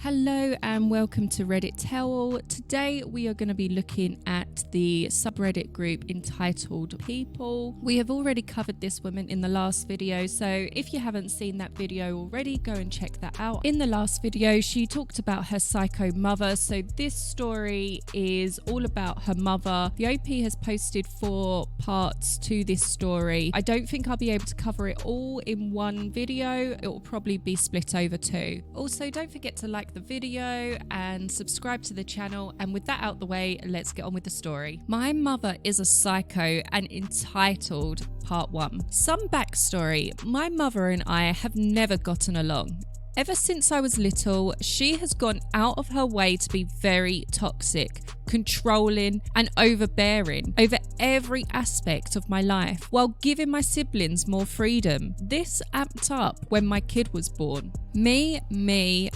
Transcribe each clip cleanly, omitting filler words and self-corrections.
Hello and welcome to Reddit Tell All. Today we are going to be looking at the subreddit group entitled People. We have already covered this woman in the last video, so if you haven't seen that video already, go and check that out. In the last video she talked about her psycho mother, so this story is all about her mother. The OP has posted 4 parts to this story. I don't think I'll be able to cover it all in one video. It will probably be split over 2. Also, don't forget to like the video and subscribe to the channel, and with that out the way, let's get on with the story. My Mother is a Psycho and Entitled Part 1. Some backstory. My mother and I have never gotten along. Ever since I was little, she has gone out of her way to be very toxic, controlling and overbearing over every aspect of my life, while giving my siblings more freedom. This amped up when my kid was born. Me,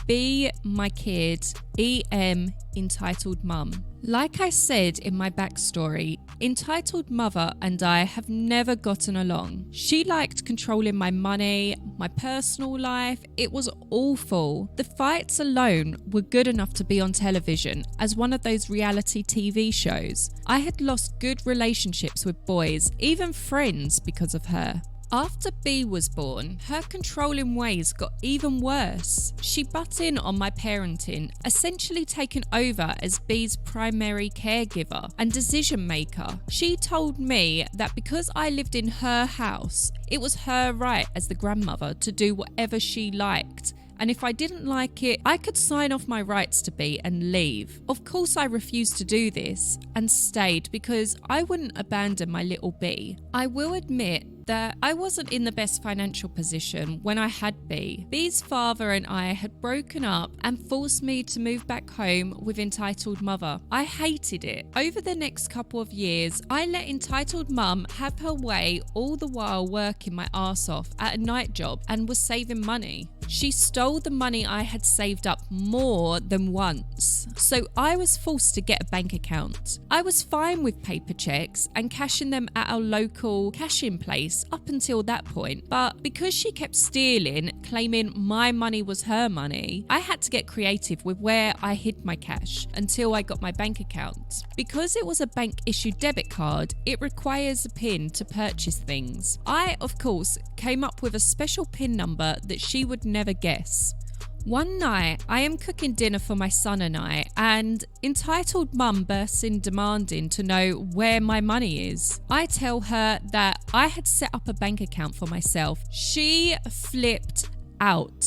B, my kid, EM, entitled mum. Like I said in my backstory, entitled mother and I have never gotten along. She liked controlling my money, my personal life. It was awful. The fights alone were good enough to be on television as one of those reality TV shows. I had lost good relationships with boys, even friends, because of her. After B was born, her controlling ways got even worse. She butt in on my parenting, essentially taking over as B's primary caregiver and decision maker. She told me that because I lived in her house, it was her right as the grandmother to do whatever she liked. And if I didn't like it, I could sign off my rights to B and leave. Of course, I refused to do this and stayed because I wouldn't abandon my little B. I will admit that I wasn't in the best financial position when I had B. B's father and I had broken up and forced me to move back home with entitled mother. I hated it. Over the next couple of years, I let entitled mum have her way, all the while working my arse off at a night job and was saving money. She stole the money I had saved up more than once, so I was forced to get a bank account. I was fine with paper checks and cashing them at our local cash-in place up until that point, but because she kept stealing, claiming my money was her money, I had to get creative with where I hid my cash until I got my bank account. Because it was a bank-issued debit card, it requires a PIN to purchase things. I, of course, came up with a special PIN number that she would never guess. One night, I am cooking dinner for my son and I, and entitled mum bursts in demanding to know where my money is. I tell her that I had set up a bank account for myself. She flipped out.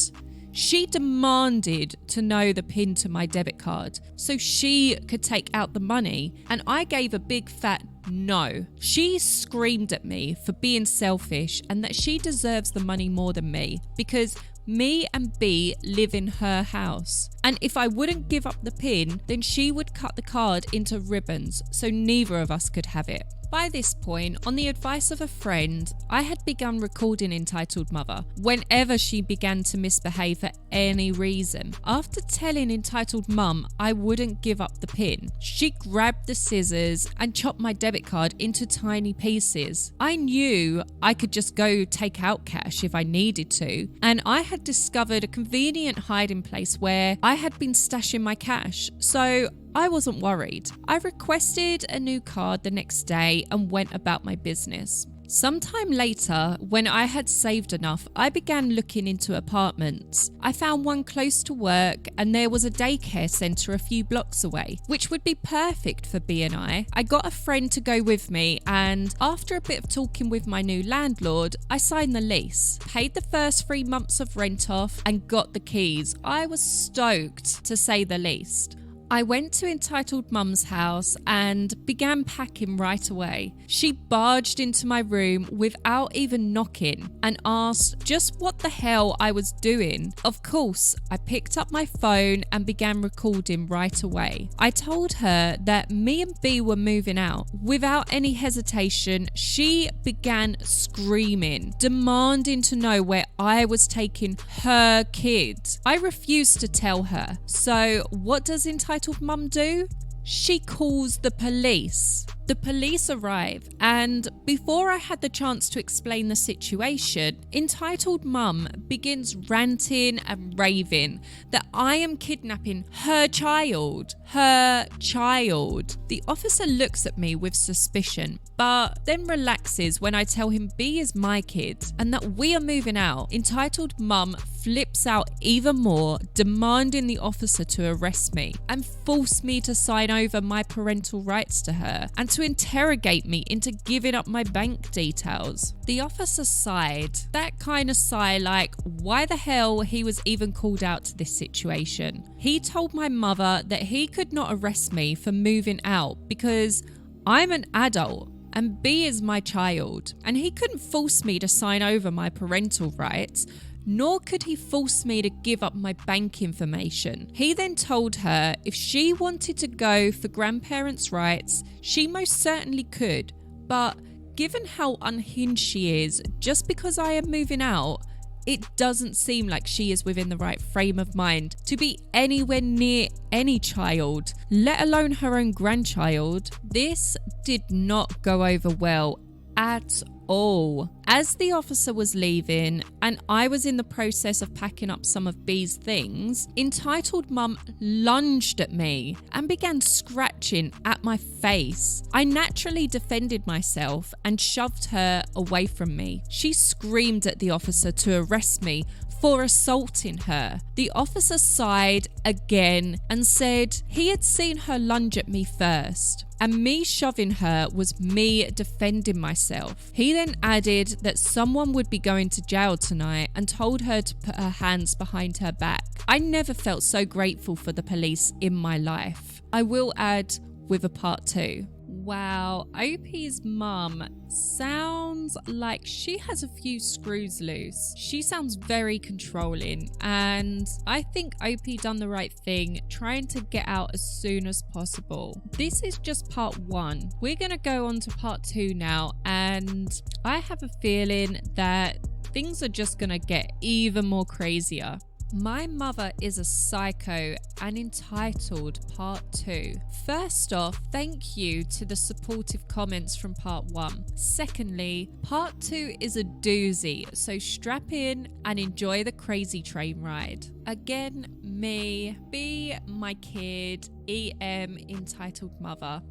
She demanded to know the PIN to my debit card so she could take out the money, and I gave a big fat no. She screamed at me for being selfish and that she deserves the money more than me because me and B live in her house. And if I wouldn't give up the PIN, then she would cut the card into ribbons so neither of us could have it. By this point, on the advice of a friend, I had begun recording entitled mother whenever she began to misbehave for any reason. After telling entitled mum I wouldn't give up the PIN, she grabbed the scissors and chopped my debit card into tiny pieces. I knew I could just go take out cash if I needed to, and I had discovered a convenient hiding place where I had been stashing my cash, so I wasn't worried. I requested a new card the next day and went about my business. Sometime later, when I had saved enough, I began looking into apartments. I found one close to work, and there was a daycare centre a few blocks away, which would be perfect for B and I. I got a friend to go with me, and after a bit of talking with my new landlord, I signed the lease, paid the first 3 months of rent off, and got the keys. I was stoked, to say the least. I went to entitled mum's house and began packing right away. She barged into my room without even knocking and asked just what the hell I was doing. Of course, I picked up my phone and began recording right away. I told her that me and B were moving out. Without any hesitation, she began screaming, demanding to know where I was taking her kid. I refused to tell her. So what does entitled mum do? She calls the police. The The police arrive, and before I had the chance to explain the situation, entitled mum begins ranting and raving that I am kidnapping her child. Her child. The officer looks at me with suspicion, but then relaxes when I tell him B is my kid and that we are moving out. Entitled mum flips out even more, demanding the officer to arrest me and force me to sign over my parental rights to her and to interrogate me into giving up my bank details. The officer sighed, that kind of sigh like why the hell he was even called out to this situation. He told my mother that he could not arrest me for moving out because I'm an adult and B is my child, and he couldn't force me to sign over my parental rights, nor could he force me to give up my bank information. He then told her if she wanted to go for grandparents' rights, she most certainly could, but given how unhinged she is, just because I am moving out, it doesn't seem like she is within the right frame of mind to be anywhere near any child, let alone her own grandchild. This did not go over well at all. As the officer was leaving and I was in the process of packing up some of B's things, entitled mum lunged at me and began scratching at my face. I naturally defended myself and shoved her away from me. She screamed at the officer to arrest me for assaulting her. The officer sighed again and said he had seen her lunge at me first, and me shoving her was me defending myself. He then added that someone would be going to jail tonight and told her to put her hands behind her back. I never felt so grateful for the police in my life. I will add with a part 2. Wow, OP's mum sounds like she has a few screws loose. She sounds very controlling, and I think OP done the right thing trying to get out as soon as possible. This is just part 1. We're gonna go on to part 2 now, and I have a feeling that things are just gonna get even more crazier. My mother is a psycho and entitled part 2. First off, thank you to the supportive comments from part 1. Secondly, part 2 is a doozy, so strap in and enjoy the crazy train ride. Again, me, B, my kid, EM, entitled mother.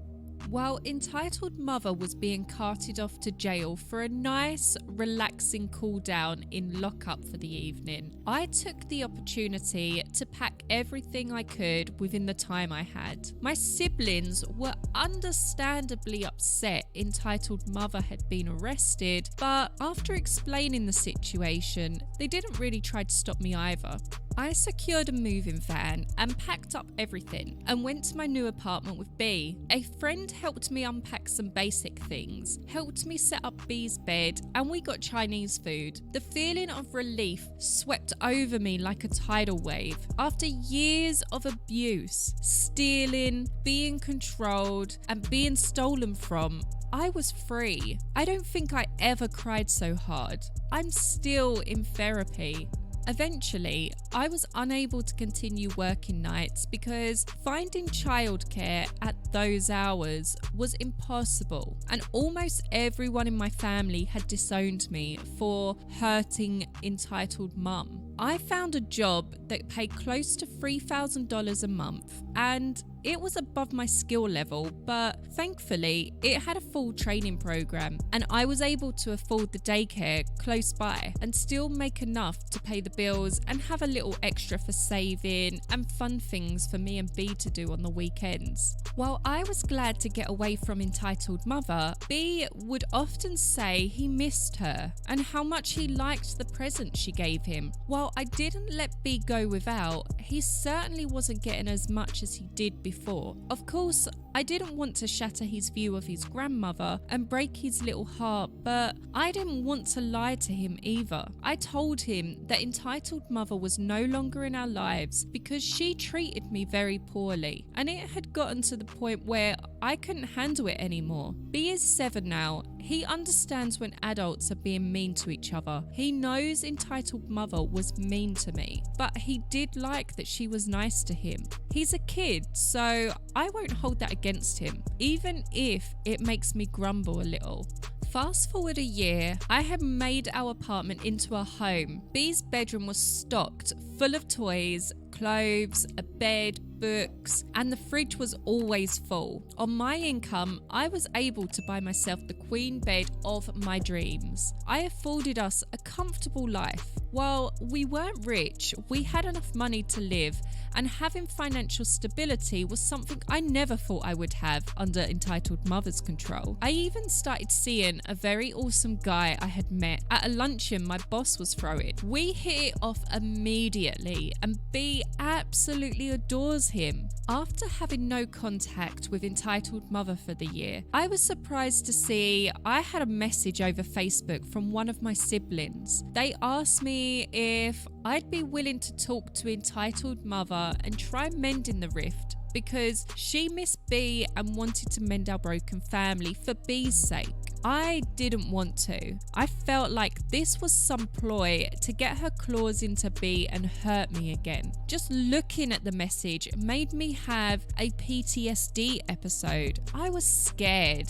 While entitled mother was being carted off to jail for a nice, relaxing cool down in lockup for the evening, I took the opportunity to pack everything I could within the time I had. My siblings were understandably upset entitled mother had been arrested, but after explaining the situation, they didn't really try to stop me either. I secured a moving van and packed up everything and went to my new apartment with B. A friend helped me unpack some basic things, helped me set up B's bed, and we got Chinese food. The feeling of relief swept over me like a tidal wave. After years of abuse, stealing, being controlled, and being stolen from, I was free. I don't think I ever cried so hard. I'm still in therapy. Eventually, I was unable to continue working nights because finding childcare at those hours was impossible, and almost everyone in my family had disowned me for hurting entitled mum. I found a job that paid close to $3,000 a month, and it was above my skill level, but thankfully it had a full training program and I was able to afford the daycare close by and still make enough to pay the bills and have a little extra for saving and fun things for me and B to do on the weekends. While I was glad to get away from entitled mother, B would often say he missed her and how much he liked the present she gave him. While I didn't let B go without, he certainly wasn't getting as much as he did before. Of course, I didn't want to shatter his view of his grandmother and break his little heart, but I didn't want to lie to him either. I told him that entitled mother was no longer in our lives because she treated me very poorly, and it had gotten to the point where I couldn't handle it anymore. B is 7 now, He understands when adults are being mean to each other. He knows entitled mother was mean to me, but he did like that she was nice to him. He's a kid, so I won't hold that against him, even if it makes me grumble a little. Fast forward a year, I had made our apartment into a home. B's bedroom was stocked full of toys, clothes, a bed, books, and the fridge was always full. On my income, I was able to buy myself the queen bed of my dreams. I afforded us a comfortable life. While we weren't rich, we had enough money to live, and having financial stability was something I never thought I would have under entitled mother's control. I even started seeing a very awesome guy I had met at a luncheon my boss was throwing. We hit it off immediately, and B absolutely adores him. After having no contact with entitled mother for the year, I was surprised to see I had a message over Facebook from one of my siblings. They asked me if I'd be willing to talk to entitled mother and try mending the rift, because she missed B and wanted to mend our broken family for B's sake. I didn't want to. I felt like this was some ploy to get her claws into B and hurt me again. Just looking at the message made me have a PTSD episode. I was scared.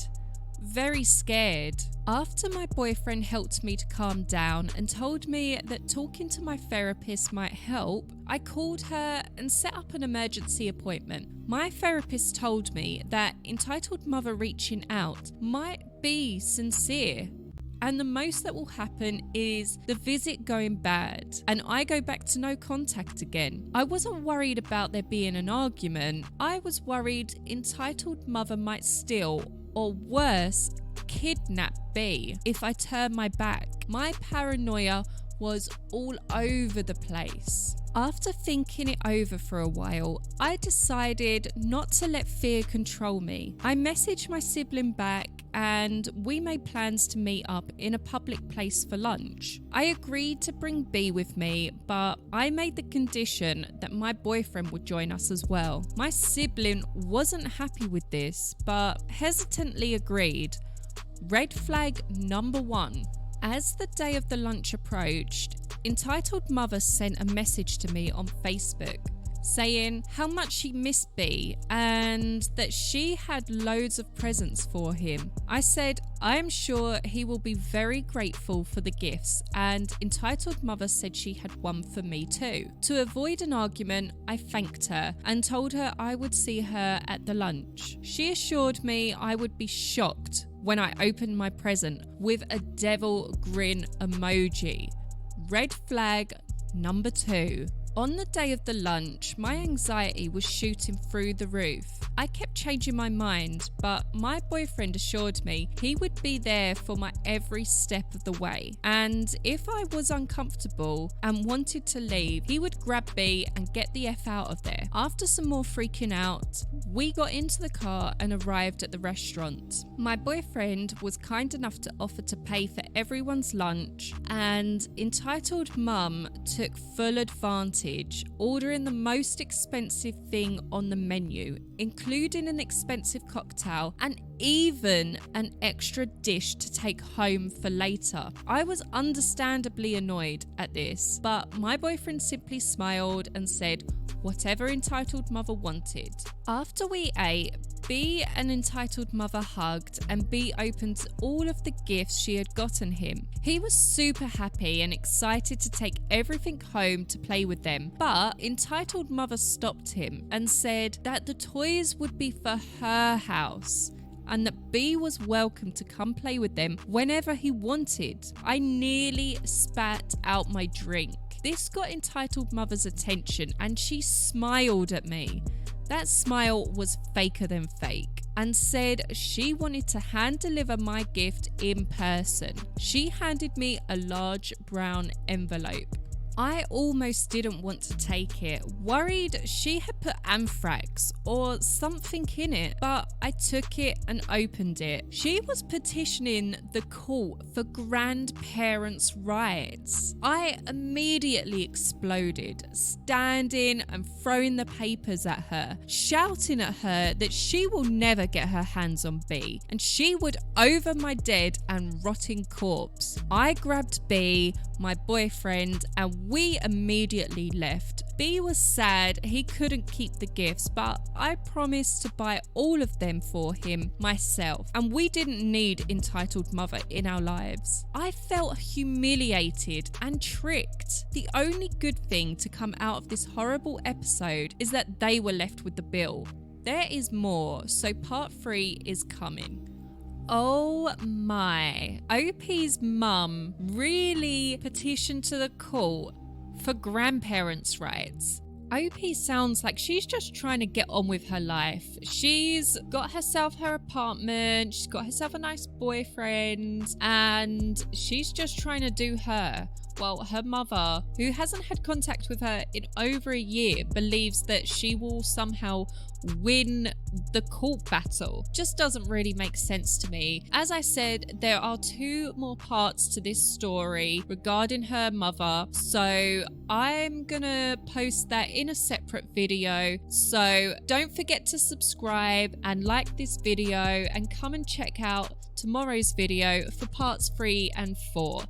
Very scared. After my boyfriend helped me to calm down and told me that talking to my therapist might help, I called her and set up an emergency appointment. My therapist told me that entitled mother reaching out might be sincere, and the most that will happen is the visit going bad and I go back to no contact again. I wasn't worried about there being an argument. I was worried entitled mother might steal, or worse, kidnap B if I turn my back. My paranoia was all over the place. After thinking it over for a while, I decided not to let fear control me. I messaged my sibling back and we made plans to meet up in a public place for lunch. I agreed to bring B with me, but I made the condition that my boyfriend would join us as well. My sibling wasn't happy with this, but hesitantly agreed. Red flag number 1. As the day of the lunch approached, entitled mother sent a message to me on Facebook saying how much she missed B and that she had loads of presents for him. I said, I am sure he will be very grateful for the gifts, and entitled mother said she had one for me too. To avoid an argument, I thanked her and told her I would see her at the lunch. She assured me I would be shocked when I opened my present with a devil grin emoji. Red flag number 2. On the day of the lunch, my anxiety was shooting through the roof. I kept changing my mind, but my boyfriend assured me he would be there for my every step of the way. And if I was uncomfortable and wanted to leave, he would grab me and get the F out of there. After some more freaking out, we got into the car and arrived at the restaurant. My boyfriend was kind enough to offer to pay for everyone's lunch, and entitled mum took full advantage, ordering the most expensive thing on the menu, including an expensive cocktail and even an extra dish to take home for later. I was understandably annoyed at this, but my boyfriend simply smiled and said whatever entitled mother wanted. After we ate, B and entitled mother hugged, and B opened all of the gifts she had gotten him. He was super happy and excited to take everything home to play with them, but entitled mother stopped him and said that the toys would be for her house and that B was welcome to come play with them whenever he wanted. I nearly spat out my drink. This got entitled mother's attention and she smiled at me. That smile was faker than fake, and said she wanted to hand deliver my gift in person. She handed me a large brown envelope. I almost didn't want to take it, worried she had put anthrax or something in it, but I took it and opened it. She was petitioning the court for grandparents' rights. I immediately exploded, standing and throwing the papers at her, shouting at her that she will never get her hands on B and she would over my dead and rotting corpse. I grabbed B, my boyfriend, and we immediately left. B was sad he couldn't keep the gifts, but I promised to buy all of them for him myself, and we didn't need entitled mother in our lives. I felt humiliated and tricked. The only good thing to come out of this horrible episode is that they were left with the bill. There is more, so part 3 is coming. Oh my, OP's mum really petitioned to the court for grandparents' rights. OP sounds like she's just trying to get on with her life. She's got herself her apartment, she's got herself a nice boyfriend, and she's just trying to do her. Well, her mother, who hasn't had contact with her in over a year, believes that she will somehow win the court battle. Just doesn't really make sense to me. As I said, there are 2 more parts to this story regarding her mother, so I'm gonna post that in a separate video. So don't forget to subscribe and like this video, and come and check out tomorrow's video for parts 3 and 4.